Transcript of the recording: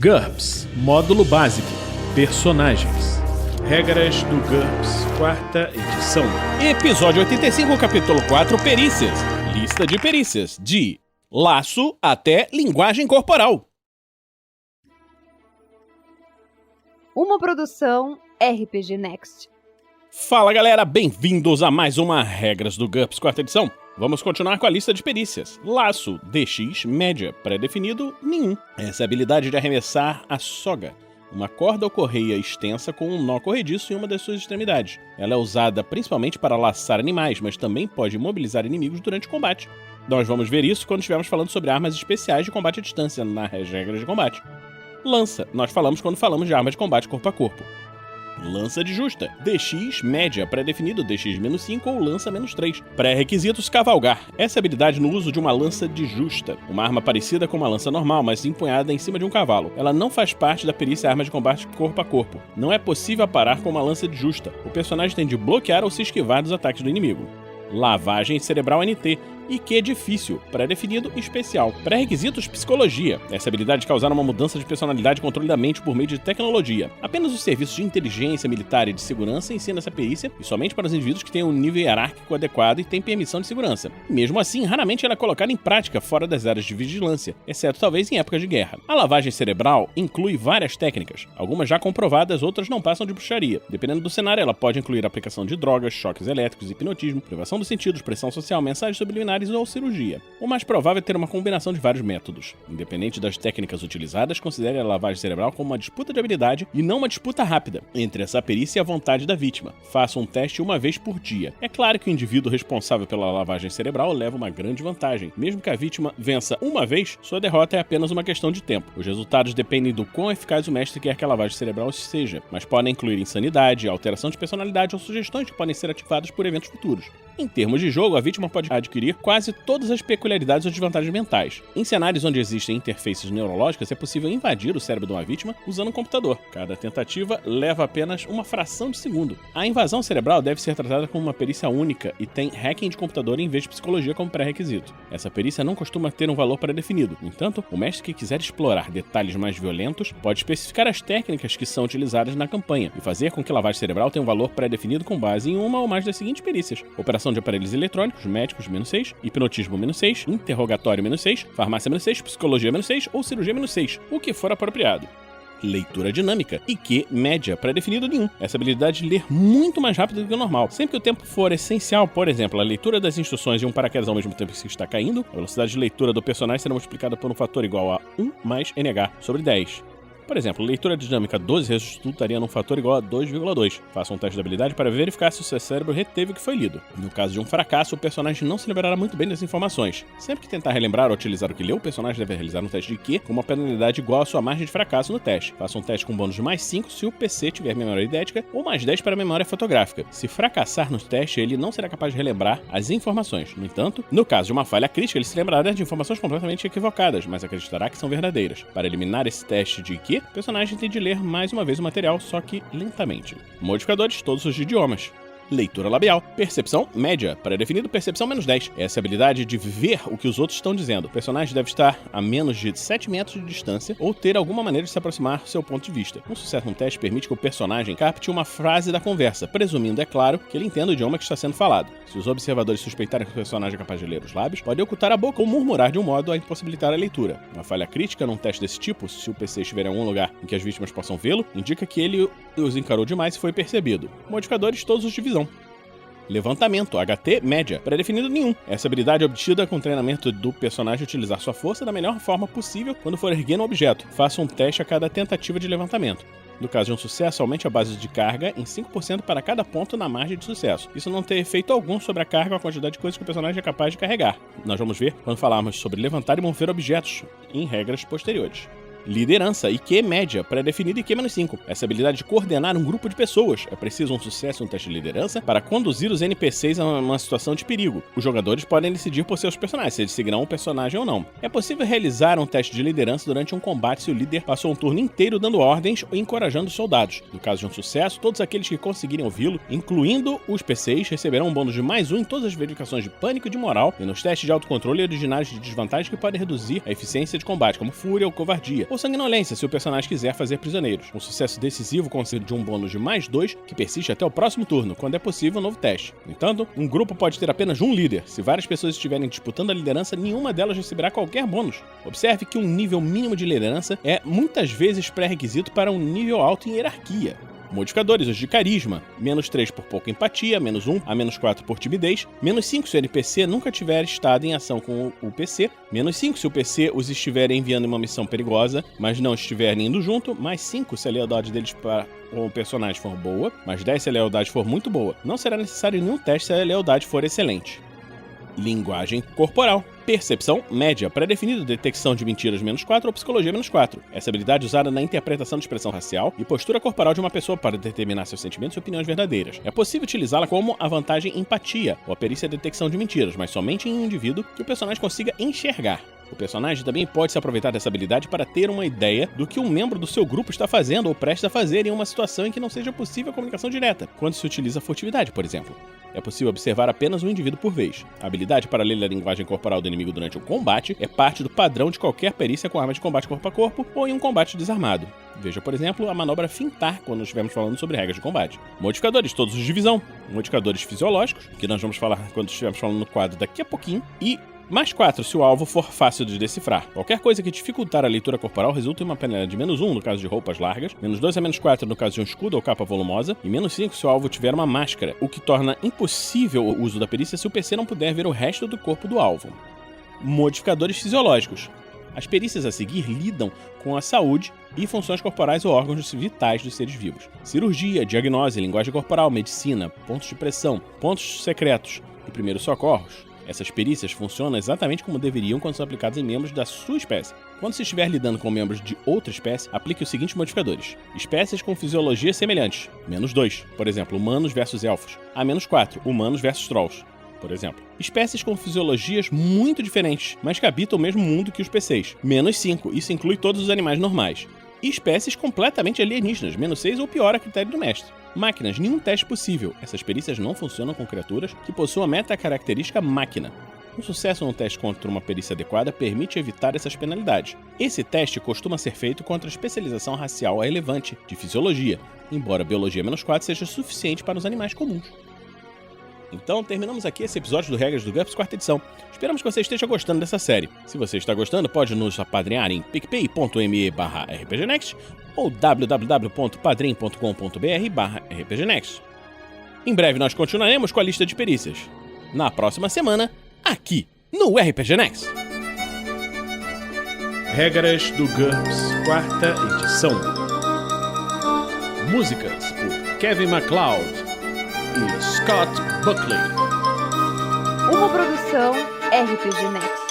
GURPS Módulo Básico Personagens. Regras do GURPS, 4ª edição. Episódio 85, capítulo 4, Perícias. Lista de perícias, de laço até linguagem corporal. Uma produção RPG Next. Fala galera, bem-vindos a mais uma Regras do GURPS, 4ª edição. Vamos continuar com a lista de perícias. Laço, DX, média, pré-definido, nenhum. Essa é a habilidade de arremessar a soga, uma corda ou correia extensa com um nó corrediço em uma das suas extremidades. Ela é usada principalmente para laçar animais, mas também pode imobilizar inimigos durante o combate. Nós vamos ver isso quando estivermos falando sobre armas especiais de combate à distância nas regras de combate. Lança, nós falamos quando falamos de arma de combate corpo a corpo. Lança de justa, DX, média, pré-definido, DX-5 ou lança-3. Pré-requisitos, cavalgar. Essa habilidade no uso de uma lança de justa, uma arma parecida com uma lança normal, mas empunhada em cima de um cavalo. Ela não faz parte da perícia arma de combate corpo a corpo. Não é possível parar com uma lança de justa. O personagem tem de bloquear ou se esquivar dos ataques do inimigo. Lavagem cerebral NT. IQ difícil, pré-definido e especial. Pré-requisitos psicologia. Essa habilidade de causar uma mudança de personalidade e controle da mente por meio de tecnologia. Apenas os serviços de inteligência militar e de segurança ensinam essa perícia, e somente para os indivíduos que têm um nível hierárquico adequado e têm permissão de segurança. Mesmo assim, raramente ela é colocada em prática fora das áreas de vigilância, exceto talvez em épocas de guerra. A lavagem cerebral inclui várias técnicas, algumas já comprovadas, outras não passam de bruxaria. Dependendo do cenário, ela pode incluir a aplicação de drogas, choques elétricos, hipnotismo, privação dos sentidos, pressão social, mensagens subliminares ou cirurgia. O mais provável é ter uma combinação de vários métodos. Independente das técnicas utilizadas, considere a lavagem cerebral como uma disputa de habilidade e não uma disputa rápida entre essa perícia e a vontade da vítima. Faça um teste uma vez por dia. É claro que o indivíduo responsável pela lavagem cerebral leva uma grande vantagem. Mesmo que a vítima vença uma vez, sua derrota é apenas uma questão de tempo. Os resultados dependem do quão eficaz o mestre quer que a lavagem cerebral seja, mas podem incluir insanidade, alteração de personalidade ou sugestões que podem ser ativadas por eventos futuros. Em termos de jogo, a vítima pode adquirir quase todas as peculiaridades ou desvantagens mentais. Em cenários onde existem interfaces neurológicas, é possível invadir o cérebro de uma vítima usando um computador. Cada tentativa leva apenas uma fração de segundo. A invasão cerebral deve ser tratada como uma perícia única e tem hacking de computador em vez de psicologia como pré-requisito. Essa perícia não costuma ter um valor pré-definido. No entanto, o mestre que quiser explorar detalhes mais violentos pode especificar as técnicas que são utilizadas na campanha e fazer com que a lavagem cerebral tenha um valor pré-definido com base em uma ou mais das seguintes perícias: operação de aparelhos eletrônicos, médicos -6, hipnotismo -6, interrogatório -6, farmácia -6, psicologia -6 ou cirurgia -6, o que for apropriado. Leitura dinâmica, IQ média, pré-definido nenhum. Essa habilidade de ler muito mais rápido do que o normal. Sempre que o tempo for essencial, por exemplo, a leitura das instruções e um paraquedas ao mesmo tempo que se está caindo, a velocidade de leitura do personagem será multiplicada por um fator igual a 1 mais NH sobre 10. Por exemplo, leitura dinâmica 12 resultaria num fator igual a 2,2. Faça um teste de habilidade para verificar se o seu cérebro reteve o que foi lido. No caso de um fracasso, o personagem não se lembrará muito bem das informações. Sempre que tentar relembrar ou utilizar o que leu, o personagem deve realizar um teste de IQ com uma penalidade igual à sua margem de fracasso no teste. Faça um teste com bônus de mais 5 se o PC tiver memória idética ou mais 10 para a memória fotográfica. Se fracassar no teste, ele não será capaz de relembrar as informações. No entanto, no caso de uma falha crítica, ele se lembrará de informações completamente equivocadas, mas acreditará que são verdadeiras. Para eliminar esse teste de IQ, o personagem tem de ler mais uma vez o material, só que lentamente. Modificadores, todos os idiomas. Leitura labial. Percepção média, pré-definido percepção -10. Essa é a habilidade de ver o que os outros estão dizendo. O personagem deve estar a menos de 7 metros de distância ou ter alguma maneira de se aproximar do seu ponto de vista. Um sucesso no teste permite que o personagem capte uma frase da conversa, presumindo, é claro, que ele entenda o idioma que está sendo falado. Se os observadores suspeitarem que o personagem é capaz de ler os lábios, pode ocultar a boca ou murmurar de um modo a impossibilitar a leitura. Uma falha crítica num teste desse tipo, se o PC estiver em algum lugar em que as vítimas possam vê-lo, indica que ele os encarou demais e foi percebido. Modificadores, todos os de visão. Levantamento, HT média, pré-definido nenhum. Essa habilidade é obtida com o treinamento do personagem utilizar sua força da melhor forma possível quando for erguendo um objeto. Faça um teste a cada tentativa de levantamento. No caso de um sucesso, aumente a base de carga em 5% para cada ponto na margem de sucesso. Isso não tem efeito algum sobre a carga ou a quantidade de coisas que o personagem é capaz de carregar. Nós vamos ver quando falarmos sobre levantar e mover objetos em regras posteriores. Liderança, IQ média, pré-definido IQ -5. Essa habilidade de coordenar um grupo de pessoas. É preciso um sucesso no teste de liderança para conduzir os NPCs a uma situação de perigo. Os jogadores podem decidir por seus personagens, se eles seguirão um personagem ou não. É possível realizar um teste de liderança durante um combate se o líder passou um turno inteiro dando ordens ou encorajando os soldados. No caso de um sucesso, todos aqueles que conseguirem ouvi-lo, incluindo os PCs, receberão um bônus de +1 em todas as verificações de pânico e de moral e nos testes de autocontrole originários de desvantagem que podem reduzir a eficiência de combate, como fúria ou covardia, ou sanguinolência, se o personagem quiser fazer prisioneiros. Um sucesso decisivo concede um bônus de +2 que persiste até o próximo turno, quando é possível um novo teste. No entanto, um grupo pode ter apenas um líder. Se várias pessoas estiverem disputando a liderança, nenhuma delas receberá qualquer bônus. Observe que um nível mínimo de liderança é muitas vezes pré-requisito para um nível alto em hierarquia. Modificadores, os de carisma, -3 por pouca empatia, -1 a -4 por timidez, -5 se o NPC nunca tiver estado em ação com o PC, -5 se o PC os estiver enviando em uma missão perigosa, mas não estiverem indo junto, +5 se a lealdade deles para o personagem for boa, +10 se a lealdade for muito boa. Não será necessário nenhum teste se a lealdade for excelente. Linguagem corporal. Percepção média, pré-definido, detecção de mentiras -4 ou psicologia -4. Essa habilidade é usada na interpretação de expressão racial e postura corporal de uma pessoa para determinar seus sentimentos e opiniões verdadeiras. É possível utilizá-la como a vantagem empatia ou a perícia detecção de mentiras, mas somente em um indivíduo que o personagem consiga enxergar. O personagem também pode se aproveitar dessa habilidade para ter uma ideia do que um membro do seu grupo está fazendo ou prestes a fazer em uma situação em que não seja possível a comunicação direta, quando se utiliza furtividade, por exemplo. É possível observar apenas um indivíduo por vez. A habilidade para ler a linguagem corporal do inimigo durante o combate é parte do padrão de qualquer perícia com arma de combate corpo a corpo ou em um combate desarmado. Veja, por exemplo, a manobra fintar quando estivermos falando sobre regras de combate. Modificadores, todos os de visão. Modificadores fisiológicos, que nós vamos falar quando estivermos falando no quadro daqui a pouquinho. E +4 se o alvo for fácil de decifrar. Qualquer coisa que dificultar a leitura corporal resulta em uma penalidade de -1 no caso de roupas largas, -2 a -4 no caso de um escudo ou capa volumosa, e -5 se o alvo tiver uma máscara, o que torna impossível o uso da perícia se o PC não puder ver o resto do corpo do alvo. Modificadores fisiológicos. As perícias a seguir lidam com a saúde e funções corporais ou órgãos vitais dos seres vivos. Cirurgia, diagnose, linguagem corporal, medicina, pontos de pressão, pontos secretos e primeiros socorros. Essas perícias funcionam exatamente como deveriam quando são aplicadas em membros da sua espécie. Quando se estiver lidando com membros de outra espécie, aplique os seguintes modificadores. Espécies com fisiologias semelhantes, -2, por exemplo, humanos versus elfos. A -4, humanos versus trolls, por exemplo. Espécies com fisiologias muito diferentes, mas que habitam o mesmo mundo que os PCs. -5, isso inclui todos os animais normais. E espécies completamente alienígenas, -6 ou pior a critério do mestre. Máquinas, nenhum teste possível. Essas perícias não funcionam com criaturas que possuam a meta-característica máquina. Um sucesso no teste contra uma perícia adequada permite evitar essas penalidades. Esse teste costuma ser feito contra a especialização racial relevante de fisiologia, embora biologia -4 seja suficiente para os animais comuns. Então, terminamos aqui esse episódio do Regras do GURPS 4ª edição. Esperamos que você esteja gostando dessa série. Se você está gostando, pode nos apadrinhar em picpay.me/rpgnext ou www.padrim.com.br/rpgnext. Em breve nós continuaremos com a lista de perícias. Na próxima semana, aqui no RPG Next. Regras do GURPS 4ª edição. Músicas por Kevin MacLeod e Scott Buckley. Uma produção RPG Next.